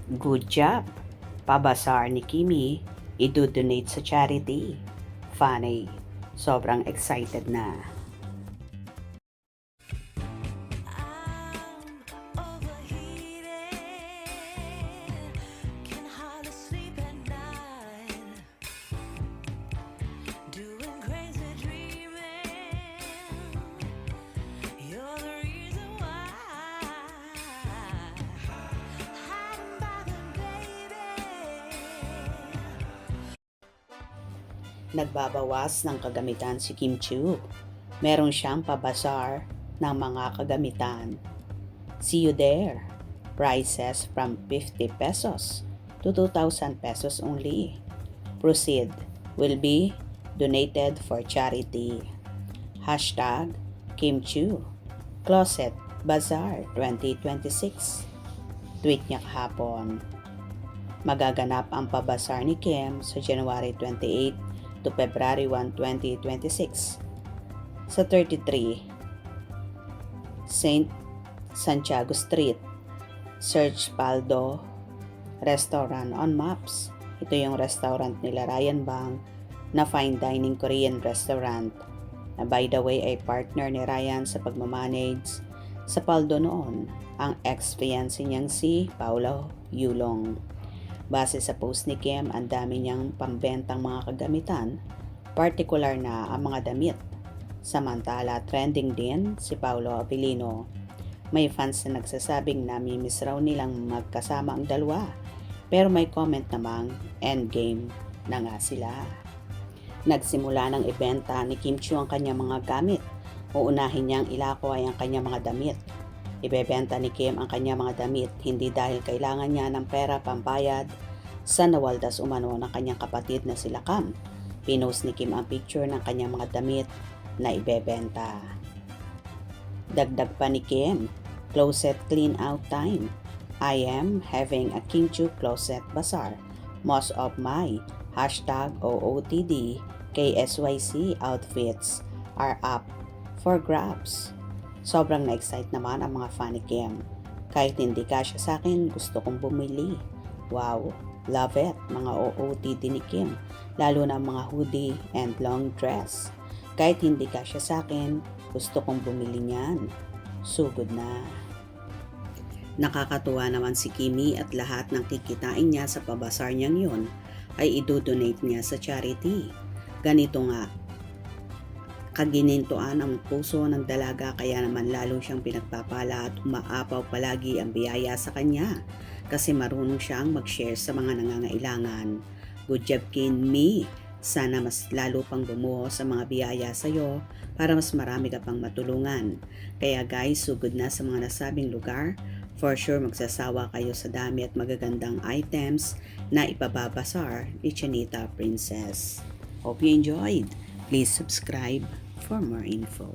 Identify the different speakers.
Speaker 1: Good job! Pabasar ni Kimi, idodonate sa charity. Funny, sobrang excited na. Nagbabawas ng kagamitan si Kim Chiu. Meron siyang pabasar ng mga kagamitan. See you there. Prices from 50 pesos to 2,000 pesos only. Proceed will be donated for charity. Hashtag Kim Chiu Closet Bazaar 2026. Tweet niya kahapon. Magaganap ang pabasar ni Kim sa January 28 to February 1, 2026 sa 33 St. Santiago Street. Search Paldo Restaurant on Maps. Ito yung restaurant nila Ryan Bang na fine dining Korean restaurant na by the way ay partner ni Ryan sa pagmamanage sa Paldo noon ang ex-fiancé niyang si Paolo Yulong. Base sa post ni Kim, ang dami niyang pambentang mga kagamitan, partikular na ang mga damit. Samantala, trending din si Paolo Abilino. May fans na nagsasabing namimiss raw nilang magkasama ang dalawa, pero may comment namang endgame na nga sila. Nagsimula ng ibenta ni Kim Chiu ang kanyang mga gamit. Uunahin niyang ilako ay ang kanyang mga damit. Ibebenta ni Kim ang kanyang mga damit hindi dahil kailangan niya ng pera pambayad sa nawaldas umano ng kanyang kapatid na sila Cam. Pinost ni Kim ang picture ng kanyang mga damit na ibebenta. Dagdag pa ni Kim, closet clean out time. I am having a Kim Chiu closet bazaar. Most of my #OOTD KSYC outfits are up for grabs. Sobrang na-excite naman ang mga fan ni Kim. Kahit hindi kasya sa akin, gusto kong bumili. Wow, love it, mga OOTD ni Kim. Lalo na mga hoodie and long dress. Kahit hindi kasya sa akin, gusto kong bumili niyan. Sugod na. Nakakatuwa naman si Kimi at lahat ng kikitain niya sa pabasar niyang yun ay idodonate niya sa charity. Ganito nga, kaginintuan ang puso ng dalaga kaya naman lalo siyang pinagpapala at umaapaw palagi ang biyaya sa kanya kasi marunong siyang mag-share sa mga nangangailangan. Good job Kimi! Sana mas lalo pang bumuo sa mga biyaya sa iyo para mas marami ka pang matulungan. Kaya guys, sugod na sa mga nasabing lugar. For sure magsasawa kayo sa dami at magagandang items na ipababasar ni Chinita Princess. Hope you enjoyed. Please subscribe for more info.